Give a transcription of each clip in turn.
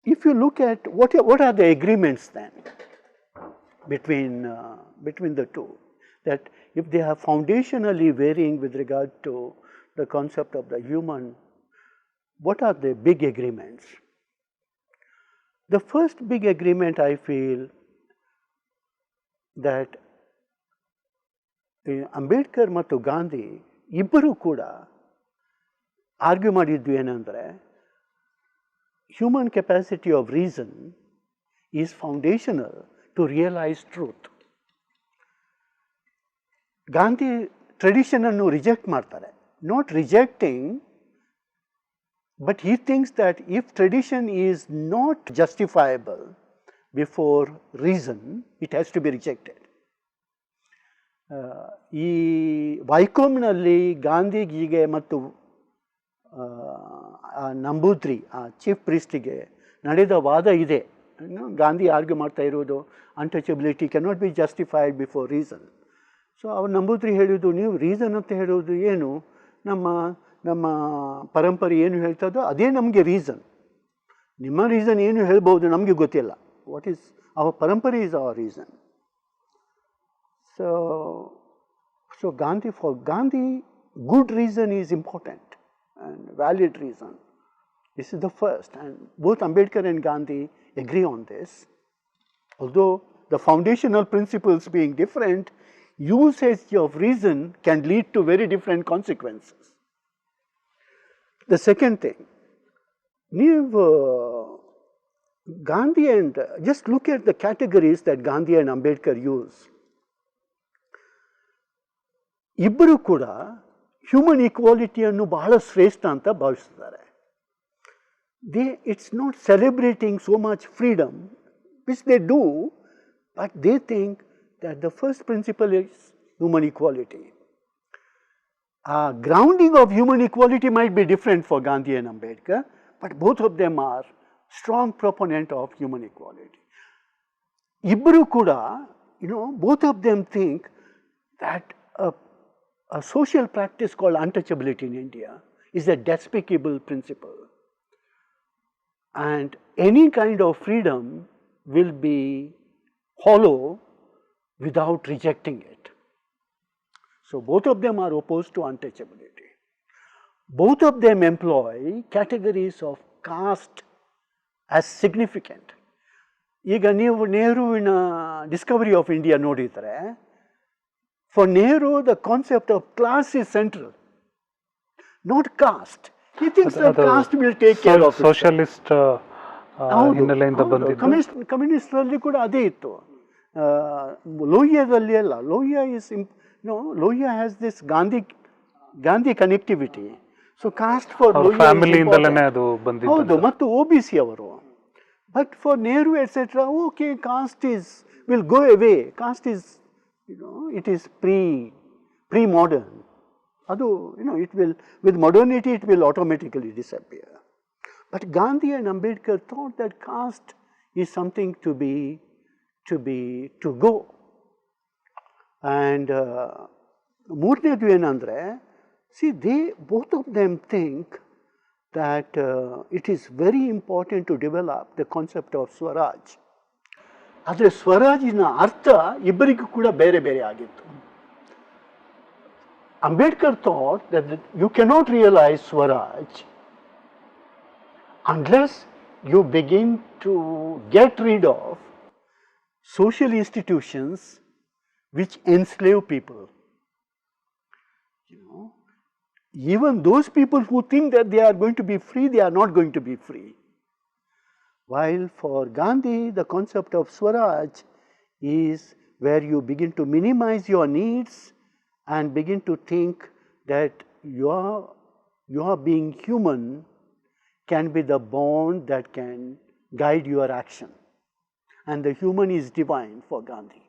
if you look at what are the agreements then between between the two, that if they are foundationally varying with regard to the concept of the human, what are the big agreements? The first big agreement I feel that Ambedkar ಮತ್ತು ಗಾಂಧಿ ಇಬ್ಬರೂ ಕೂಡ argue ಮಾಡಿದ್ದು ಏನಂದರೆ human capacity of reason is foundational to realize truth. Gandhi tradition ಅನ್ನು reject ಮಾಡ್ತಾರೆ, not rejecting, but he thinks that if tradition is not justifiable before reason, it has to be rejected. ಈ ವೈಕೋಮ್ನಲ್ಲಿ ಗಾಂಧೀಜಿಗೆ ಮತ್ತು ನಂಬೂದ್ರಿ ಆ ಚೀಫ್ ಪ್ರೀಸ್ಟಿಗೆ ನಡೆದ ವಾದ ಇದೆ. ಗಾಂಧಿ ಆರ್ಗ್ಯೂ ಮಾಡ್ತಾ ಇರೋದು untouchability cannot be justified before reason. So ಅವ್ರು ನಂಬೂದ್ರಿ ಹೇಳೋದು, ನೀವು ರೀಸನ್ ಅಂತ ಹೇಳೋದು ಏನು, ನಮ್ಮ ಪರಂಪರೆ ಏನು ಹೇಳ್ತದೋ ಅದೇ ನಮಗೆ ರೀಸನ್, ನಿಮ್ಮ ರೀಸನ್ ಏನು ಹೇಳ್ಬೋದು ನಮಗೆ ಗೊತ್ತಿಲ್ಲ, ವಾಟ್ ಈಸ್ ಅವರ್ ಪರಂಪರೆ is our reason. So Gandhi, for Gandhi good reason is important and valid reason. This is the first, and both Ambedkar and Gandhi agree on this. Although the foundational principles being different, usage of reason can lead to very different consequences. The second thing, Gandhi and just look at the categories that Gandhi and Ambedkar use. ಇಬ್ಬರು ಕೂಡ human ಈಕ್ವಾಲಿಟಿಯನ್ನು ಬಹಳ ಶ್ರೇಷ್ಠ ಅಂತ ಭಾವಿಸ್ತಾರೆ. It's not celebrating so much freedom, which they do, but they think that the first principle is human equality. Grounding of human equality might be different for Gandhi and Ambedkar, but both of them are strong proponent of human equality. Ibbaru kuda, both of them think that a social practice called untouchability in India is a despicable principle, and any kind of freedom will be hollow without rejecting it. So both of them are opposed to untouchability. Both of them employ categories of caste as significant. ಈಗ ನೀವು ನೆಹರುವಿನ Discovery of India ನೋಡಿದರೆ, for Nehru the concept of class is central, not caste. He thinks that caste will take care of it. Socialist ಹಿನ್ನೆಲೆಯಿಂದ ಬಂದಿದ್ದು. ಕಮ್ಯುನಿಸ್ಟ್ರಲ್ಲಿ ಕೂಡ ಅದೇ ಇತ್ತು. ಲೋಹಿಯಾದಲ್ಲಿ ಅಲ್ಲ, Lohia has this Gandhi connectivity. So caste for ಫ್ಯಾಮಿಲಿಯಿಂದಲೇ ಅದು ಬಂದಿದ್ದು. ಹೌದು, ಮತ್ತು OBC ಅವರು. But for Nehru etcetera, okay, caste will go away. Caste is, it is pre-modern. Adu, it will, with modernity it will automatically disappear. But Gandhi and Ambedkar thought that caste is something to go. And ಮೂರನೇದು ಏನಂದರೆ, see, both of them think that it is very important to develop the concept of Swaraj. ಆದರೆ ಸ್ವರಾಜಿನ ಅರ್ಥ ಇಬ್ಬರಿಗೂ ಕೂಡ ಬೇರೆ ಬೇರೆ ಆಗಿತ್ತು. Ambedkar thought that you cannot realise swaraj unless you begin to get rid of social institutions which enslave people. Even those people who think that they are going to be free, they are not going to be free. While for Gandhi, the concept of Swaraj is where you begin to minimize your needs and begin to think that your being human can be the bond that can guide your action. And the human is divine for Gandhi.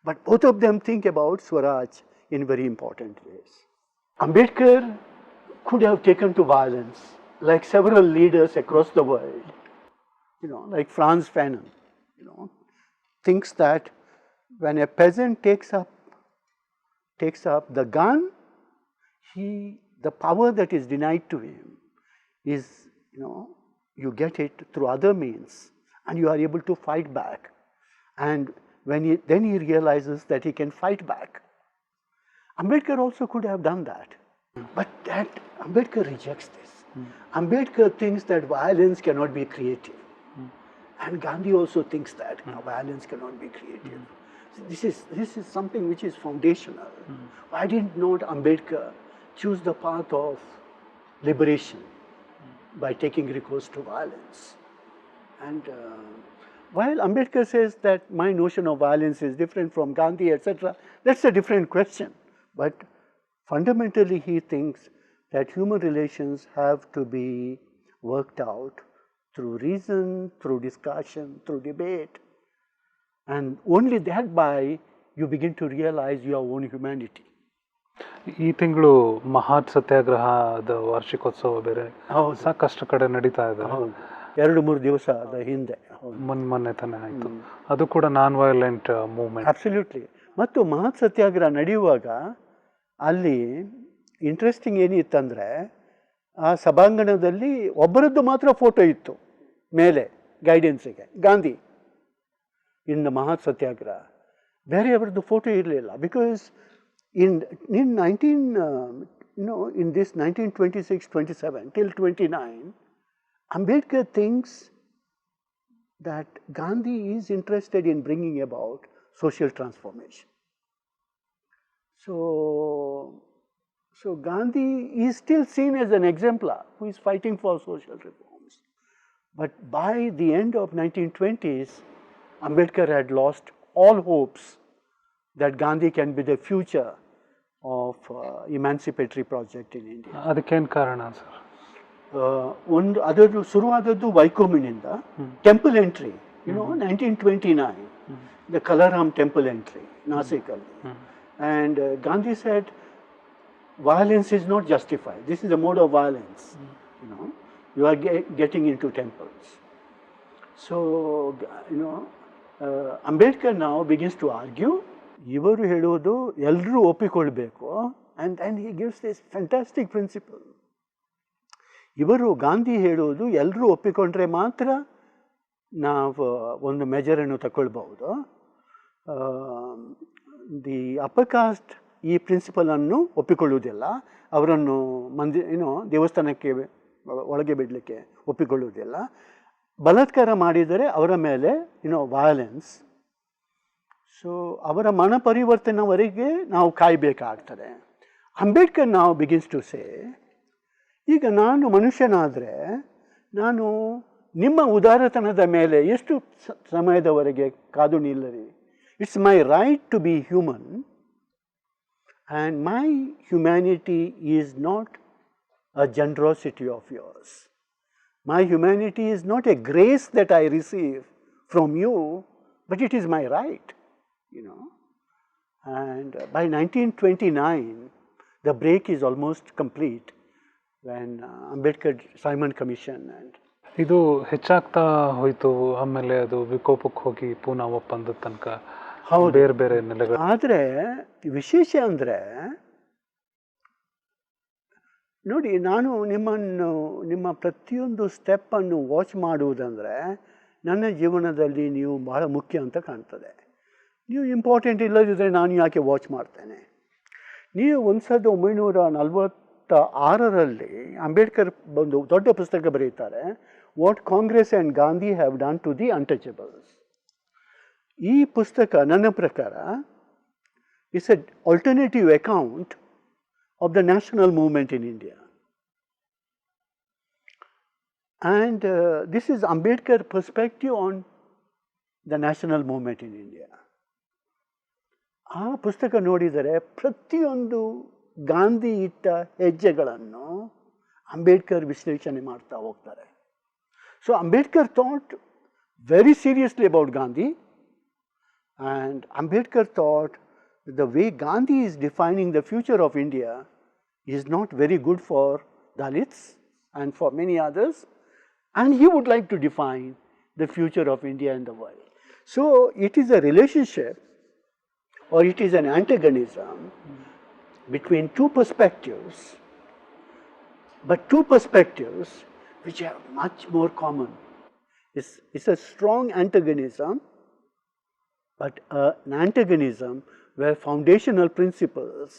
But both of them think about Swaraj in very important ways. Ambedkar could have taken to violence, like several leaders across the world. Like Franz Fanon, thinks that when a peasant takes up the gun, the power that is denied to him is, you get it through other means, and you are able to fight back. And then he realizes that he can fight back. Ambedkar also could have done that, but that Ambedkar rejects this. Ambedkar thinks that violence cannot be creative, and Gandhi also thinks that violence cannot be creative. This is something which is foundational. Why did not Ambedkar choose the path of liberation by taking recourse to violence? And while Ambedkar says that my notion of violence is different from Gandhi, etc., that's a different question. But fundamentally, he thinks that human relations have to be worked out through reason, through discussion, through debate. And only that by you begin to realize your own humanity. ಈ ತಿಂಗಳು ಮಹಾತ್ ಸತ್ಯಾಗ್ರಹದ ವಾರ್ಷಿಕೋತ್ಸವ ಬೇರೆ ಹೌದು. ಸಾಕಷ್ಟು ಕಡೆ ನಡೀತಾ ಇದೆ. 2-3 ದಿವಸದ ಹಿಂದೆ ಮೊನ್ನೆ ತಾನೇ ಆಯಿತು. ಅದು ಕೂಡ ನಾನ್ ವೈಲೆಂಟ್ ಮೂವ್ಮೆಂಟ್. ಅಬ್ಸಲ್ಯೂಟ್ಲಿ. ಮತ್ತು ಮಹತ್ ಸತ್ಯಾಗ್ರಹ ನಡೆಯುವಾಗ ಅಲ್ಲಿ ಇಂಟ್ರೆಸ್ಟಿಂಗ್ ಏನಿತ್ತಂದರೆ, ಆ ಸಭಾಂಗಣದಲ್ಲಿ ಒಬ್ಬರದ್ದು ಮಾತ್ರ ಫೋಟೋ ಇತ್ತು ಮೇಲೆ ಗೈಡೆನ್ಸಿಗೆ, ಗಾಂಧಿ ಇನ್ ದ ಮಹತ್ ಸತ್ಯಾಗ್ರಹ. ಬೇರೆಯವರದ್ದು ಫೋಟೋ ಇರಲಿಲ್ಲ. Because in 1926-27 till 29, Ambedkar thinks that Gandhi is interested in bringing about social transformation. So Gandhi is still seen as an exemplar who is fighting for social reforms. But by the end of 1920s, Ambedkar had lost all hopes that Gandhi can be the future of emancipatory project in India. ಅದಕ್ಕೇನು ಕಾರಣ sir? ಒಂದು ಅದರದ್ದು ಶುರುವಾದದ್ದು ವೈಕೋಮಿನಿಂದ temple entry, 1929, the Kalaram temple entry, Nasikali. And Gandhi said, violence is not justified. This is a mode of violence. You are getting into temples. So, Ambedkar now begins to argue. ಇವರು ಹೇಳೋದು ಎಲ್ಲರೂ ಒಪ್ಪಿಕೊಳ್ಬೇಕು. and he gives this fantastic principle. ಇವರು ಗಾಂಧಿ ಹೇಳೋದು ಎಲ್ಲರೂ ಒಪ್ಪಿಕೊಂಡ್ರೆ ಮಾತ್ರ ನಾವು ಒಂದು ಮೆಜರನ್ನು ತಗೊಳ್ಬಹುದು. ದಿ ಅಪ್ಪರ್ ಕಾಸ್ಟ್ ಈ ಪ್ರಿನ್ಸಿಪಲನ್ನು ಒಪ್ಪಿಕೊಳ್ಳುವುದಿಲ್ಲ. ಅವರನ್ನು ದೇವಸ್ಥಾನಕ್ಕೆ ಒಳಗೆ ಬಿಡಲಿಕ್ಕೆ ಒಪ್ಪಿಕೊಳ್ಳುವುದಿಲ್ಲ. ಬಲಾತ್ಕಾರ ಮಾಡಿದರೆ ಅವರ ಮೇಲೆ ವಯಲೆನ್ಸ್. ಸೊ ಅವರ ಮನ ಪರಿವರ್ತನೆವರೆಗೆ ನಾವು ಕಾಯಬೇಕಾಗ್ತದೆ. ಅಂಬೇಡ್ಕರ್ ನಾವು ಬಿಗಿನ್ಸ್ ಟು ಸೇ, ಈಗ ನಾನು ಮನುಷ್ಯನಾದರೆ ನಾನು ನಿಮ್ಮ ಉದಾರತನದ ಮೇಲೆ ಎಷ್ಟು ಸಮಯದವರೆಗೆ ಕಾದು ನಿಲ್ಲರಿ? It's my right to be human, and my humanity is not a generosity of yours. My humanity is not a grace that I receive from you, but it is my right. And by 1929, the break is almost complete when Ambedkar Simon Commission and ಇದು ಹೆಚ್ಚಾಗ್ತಾ ಹೋಯಿತು. ಆಮೇಲೆ ಅದು ವಿಕೋಪಕ್ಕೆ ಹೋಗಿ ಪೂನಾ ಒಪ್ಪಂದದ ತನಕ ಬೇರೆ ಬೇರೆ ನೆಲೆಗಳು. ಆದರೆ ವಿಶೇಷ ಅಂದರೆ ನೋಡಿ, ನಾನು ನಿಮ್ಮ ಪ್ರತಿಯೊಂದು ಸ್ಟೆಪ್ಪನ್ನು ವಾಚ್ ಮಾಡುವುದಂದರೆ ನನ್ನ ಜೀವನದಲ್ಲಿ ನೀವು ಬಹಳ ಮುಖ್ಯ ಅಂತ ಕಾಣ್ತದೆ. ನೀವು ಇಂಪಾರ್ಟೆಂಟ್ ಇಲ್ಲದಿದ್ದರೆ ನಾನು ಯಾಕೆ ವಾಚ್ ಮಾಡ್ತೇನೆ? ನೀವು 1946 ಅಂಬೇಡ್ಕರ್ ಒಂದು ದೊಡ್ಡ ಪುಸ್ತಕ ಬರೀತಾರೆ, what Congress and Gandhi have done to the untouchables. ಈ ಪುಸ್ತಕ ನನ್ನ ಪ್ರಕಾರ it's a alternative account of the national movement in India. And this is Ambedkar perspective on the national movement in India. ಆ ಪುಸ್ತಕ ನೋಡಿದರೆ ಪ್ರತಿಯೊಂದು ಗಾಂಧಿ ಇಟ್ಟ ಹೆಜ್ಜೆಗಳನ್ನು ಅಂಬೇಡ್ಕರ್ ವಿಶ್ಲೇಷಣೆ ಮಾಡ್ತಾ ಹೋಗ್ತಾರೆ. So Ambedkar thought very seriously about Gandhi, and Ambedkar thought the way Gandhi is defining the future of India is not very good for Dalits and for many others, and he would like to define the future of India and the world. So it is a relationship, or it is an antagonism between two perspectives, but two perspectives which are much more common. It's a strong antagonism, but an antagonism where foundational principles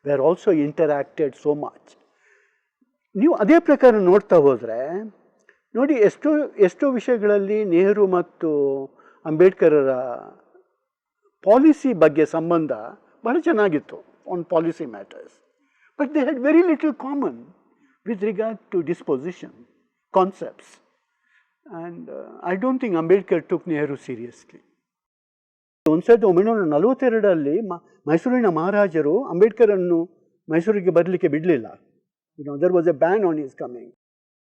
were also interacted so much. ನೀವು ಅದೇ ಪ್ರಕಾರ ನೋಡ್ತಾ ಹೋದರೆ ನೋಡಿ ಎಷ್ಟೋ ವಿಷಯಗಳಲ್ಲಿ ನೆಹರು ಮತ್ತು ಅಂಬೇಡ್ಕರರ policy ಬಗ್ಗೆ ಸಂಬಂಧ ಬಹಳ ಚೆನ್ನಾಗಿತ್ತು on policy matters. But they had very little common with regard to disposition concepts. And I don't think Ambedkar took Nehru seriously. 1942 ಮೈಸೂರಿನ ಮಹಾರಾಜರು ಅಂಬೇಡ್ಕರನ್ನು ಮೈಸೂರಿಗೆ ಬರಲಿಕ್ಕೆ ಬಿಡಲಿಲ್ಲ. There was a ban on his coming.